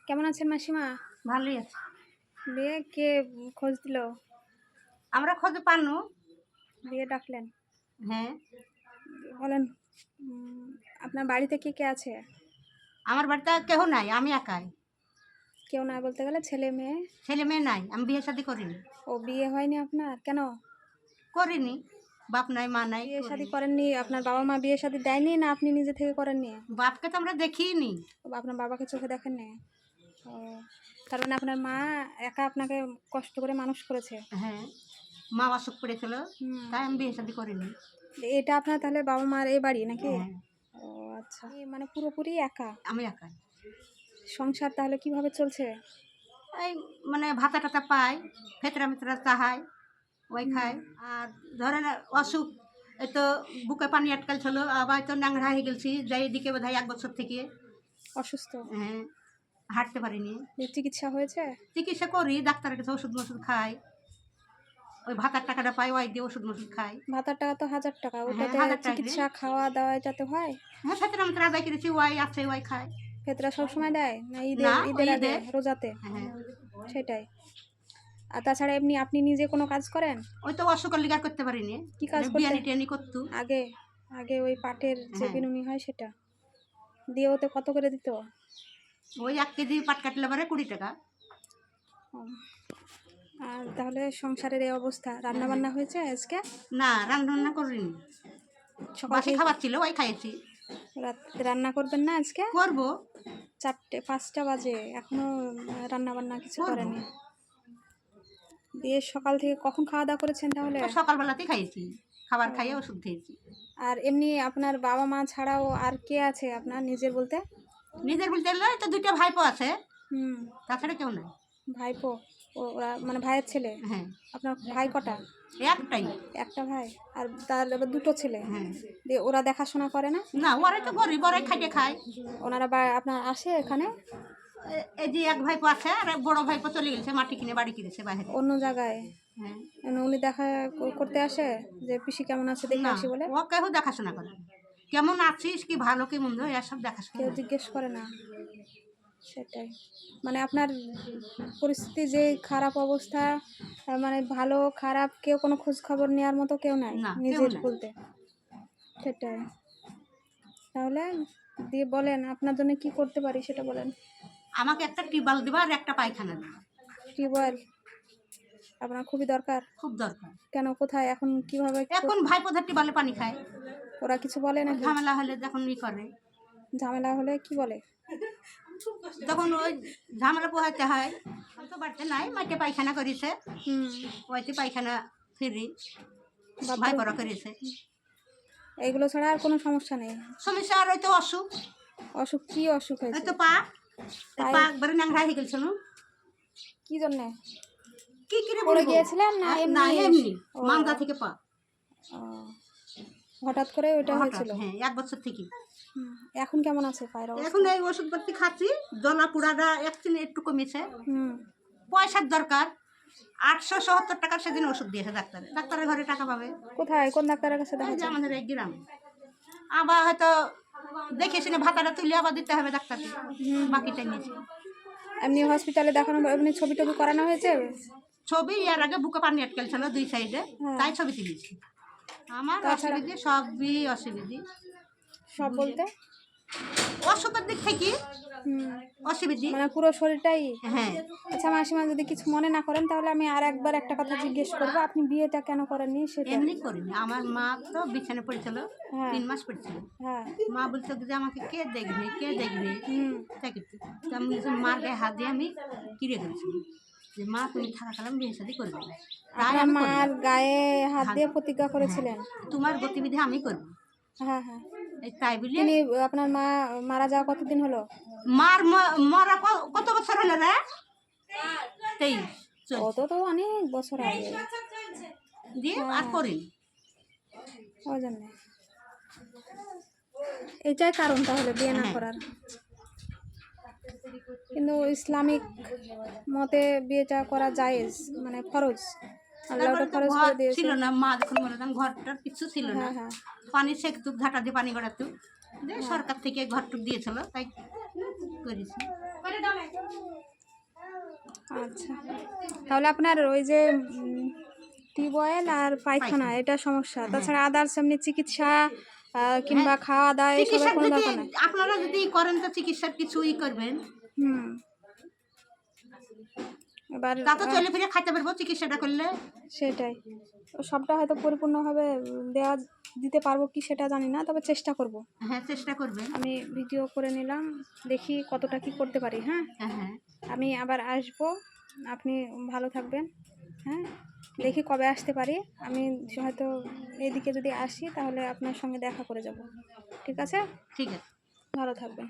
কেমন আছেন মাসিমা? ভালোই আছে। বিয়ে কে খোঁজ দিল? আমরা খোঁজে পানু। বিয়ে ডাকলেন? হ্যাঁ, বলেন। আপনার বাড়িতে কে কে আছে? আমার বাড়িতে কেউ নাই, আমি একাই। কেউ না বলতে গেলে ছেলে মেয়ে? ছেলে মেয়ে নাই, আমি বিয়ে শাদী করিনি। ও বিয়ে হয়নি আপনার? কেন করিনি, বাপ নাই মা নাই। বিয়ে শাদী করিনি। করেননি? আপনার বাবা মা বিয়ে শাদী দেয়নি না আপনি নিজে থেকে করেননি? বাপকে তো আমরা দেখিনি। আপনার বাবাকে চোখে দেখেননি? ও, তার মানে আপনার মা একা আপনাকে কষ্ট করে মানুষ করেছে? হ্যাঁ, মা অসুখ পড়েছিল, তাই আমি বিয়ে শাদী করিনি। এটা আপনার তাহলে বাবা মার এই বাড়ি নাকি? হ্যাঁ, ও আচ্ছা, মানে পুরোপুরি একা? আমি একাই। সংসার তাহলে কিভাবে চলছে? এই মানে ভাতা টাতা পাই, ফেতরা মেতরা চাহাই, ওই খাই। আর ধরেন অসুখ, এই তো বুকে পানি আটকাল ছিল, আবার তো ন্যাংরা হয়ে গেছি, যাই এদিকে বোধ হয় 1 বছর থেকে। অসুস্থ? হ্যাঁ, হাঁটতে পারিনি। চিকিৎসা হয়েছে? চিকিৎসা করি, ডাক্তারের কাছে ওষুধ মষুধ খাই, ওই ভাতার টাকাটা পাই, ওই দিয়ে ওষুধ মষুধ খাই। ভাতার টাকা তো 1000 টাকা, ওটাতে 1000 টাকা চিকিৎসা খাওয়া দাওয়া যাতে হয়? হ্যাঁ, ফেতরা মেতরা আদায় করেছি, ওই আছে ওই খাই। ফেতরা সবসময় দেয় না ঈদের না, ঈদের ওই আগে ঈদে। রোজাতে? হ্যাঁ, সেটাই। আর তাছাড়া এমনি আপনি নিজে কোনো কাজ করেন? ওই তো অসুখের লিগার করতে পারিনি। কি কাজ করতে? বিয়ানি টিয়ানি করতো। আগে আগে ওই পাটের যে হ্যাঁ, বিনুনি হয় সেটা দিয়ে ওতে কত করে দিত? ওই 1 কেজি পাট কাটলে পারে 20 টাকা। ও, আর তাহলে সংসারের এই অবস্থা। রান্না বান্না হয়েছে আজকে? না, রান্না করিনি, সকাল বাসি থেকে খাবার ছিল, ওই খাইছি। রান্না করবেন না আজকে? করবো। 5টা বাজে এখনো রান্না বান্না কিছু করবো। করেনি? দিয়ে সকাল থেকে কখন খাওয়া দাওয়া করেছেন তাহলে? তো সকালবেলাতেই খাইছি, খাবার খাইয়ে ওষুধ খেয়েছি। আর এমনি আপনার বাবা মা ছাড়াও আর কে আছে আপনার নিজের বলতে? নিজের বলতে গেলে তো 2টা ভাইপো আছে, হুম, তাছাড়া কেউ নাই। ভাইপো? ওরা মানে ভাইয়ের ছেলে? হ্যাঁ, আপনার ভাই কটা? একটাই। একটা ভাই? আর তার আবার 2টো ছেলে? হ্যাঁ, দিয়ে ওরা দেখাশোনা করে না? না, ওরাই তো গরিব, ওরাই খাইয়ে খায়। ওনারা আপনার আসে এখানে? এই যে এক ভাইপো আছে, আর এক বড় ভাইপো চলে গেছে, মাটি কিনে বাড়ি কিনেছে বাইরে। অন্য জায়গায়? হ্যাঁ, উনি দেখা করতে আসে যে পিসি কেমন আছে দেখে না, আসি বলে? ও কেউ দেখাশোনা করে না। কেমন আছিস, কি ভালো কি মন্দ, এসব দেখাশোনা কেউ করে না। জিজ্ঞেস করে না? সেটাই। মানে আপনার পরিস্থিতি যে খারাপ অবস্থা, মানে ভালো খারাপ কেউ কোনো খোঁজ খবর নেওয়ার মতো কেউ নাই না, কেউ নিজের নাই। বলতে? সেটাই। তাহলে দিয়ে বলেন আপনার জন্য কি করতে পারি সেটা বলেন। আমাকে একটা টিউবওয়েল দিবা আর একটা পায়খানা দিবা। টিউবওয়েল আপনার খুবই দরকার? খুব দরকার। কেন, কোথায় এখন, কিভাবে এখন ভাইপো ধর টিউবওয়েলে পানি খায়। ওরা কিছু বলে নাকি? ঝামেলা হলে যখন করে, ঝামেলা হলে কি বলে? তখন ওই ঝামেলা পোহাইতে হয়। আমি তো বাড়িতে নাই, মাকে পায়খানা করেছে, ওইতে পায়খানা ফিরি ভাইপোরা করেছে। এগুলো ছাড়া আর কোনো সমস্যা নেই? সমস্যা আর ওই তো অসুখ। অসুখ? কি অসুখ ওই হয়েছে? তো পা একবারে ন্যাংরা হয়ে গেছিল। কি জন্যে? কি করে পড়ে বলবো? গিয়েছিলেন না না, এমনি? এমনি ও, মান্দা থেকে পা। ও, হঠাৎ করে ওইটা হঠাৎ, হয়েছিল? হ্যাঁ, 1 বছর থেকে। এখন কেমন আছে পায়ের অবস্থা? এখন এই ওষুধপত্র খাচ্ছি, জ্বলা পোড়াটা একটু কমেছে। হুম। পয়সার দরকার, 870 টাকা সেদিন ওষুধ দিয়েছে ডাক্তারে। ডাক্তারের ঘরে টাকা পাবে কোথায়, কোন ডাক্তারের কাছে এই যে দেখাচ্ছেন? আমাদের এই গ্রামে। আবার হয়তো দেখে শুনে ভাতাটা তুলে আবার দিতে হবে ডাক্তারকে, বাকিটা নিয়েছে। এমনি হসপিটালে দেখানো, এমনি ছবি টবি করানো হয়েছে? ছবি এর আগে বুকে পানি আটকেল ছিল 2 সাইডে, তাই ছবি তুলেছি। আমার অসুবিধে সবই অসুবিধে। সব বলতে? অসুখের দিক থেকে অসুবিধে, মানে পুরো শরীরটাই? হ্যাঁ। আচ্ছা মাসিমা, যদি কিছু মনে না করেন তাহলে আমি আর একবার একটা কথা জিজ্ঞেস করবো। আপনি বিয়েটা কেন করেননি সেটা? এমনি করিনি, আমার মা তো বিছানে পড়েছিল, হ্যাঁ। 3 মাস পড়েছিল। হ্যাঁ। মা বলতো যে আমাকে কে দেখবে কে দেখবে, তাই কিন্তু আমি মার গায়ে হাত দিয়ে আমি কিরে করেছিলাম যে মা তুমি থাকাকালে বিয়ে শাদী করবে না। তাই আপনার আমি মার গায়ে হাত দিয়ে প্রতিজ্ঞা হ্যাঁ, করেছিলেন? তোমার গতিবিধি আমি করবো। হ্যাঁ হ্যাঁ। এই তাই বলে তিনি, আপনার মা মারা যাওয়া কতদিন হলো? মার মরা কত বছর হলো রে? 23 অত তো অনেক বছর আগে। দিয়ে আর করিনি। ওই জন্য এটাই কারণ তাহলে বিয়ে না করার। কিন্তু ইসলামিক মতে বিয়েটা করা জায়েজ, মানে ফরজ। আল্লাহ ওটা ফরজ করে দিয়েছে। ছিল না, মা যখন মরে যান ঘরটার কিছু ছিল না, হ্যাঁ। পানি সেকতুক ঘাটা দিয়ে পানি গড়াতুক, সরকার থেকে ঘরটুক দিয়েছিল তাই করেছি। আচ্ছা, তাহলে আপনার ওই যে টিউবওয়েল আর পায়খানা এটা সমস্যা, তাছাড়া আদার্স এমনি চিকিৎসা কিংবা খাওয়া দাওয়া এসবের চিকিৎসা কোনো যদি দরকার নাই? আপনারা যদি করেন তো চিকিৎসার কিছুই করবেন, হুম। এবার তা তো চলে ফিরে খাইতে পারবো চিকিৎসাটা করলে। সেটাই, তো সবটা হয়তো পরিপূর্ণভাবে দিতে পারবো কি সেটা জানি না, তবে চেষ্টা করব। হ্যাঁ, চেষ্টা করবেন। আমি ভিডিও করে নিলাম, দেখি কতটা কি করতে পারি। হ্যাঁ, হ্যাঁ হ্যাঁ, আমি আবার আসবো, আপনি ভালো থাকবেন। হ্যাঁ, দেখি কবে আসতে পারি। আমি হয়তো এদিকে যদি আসি তাহলে আপনার সঙ্গে দেখা করে যাব। ঠিক আছে, ঠিক আছে। ভালো থাকবেন।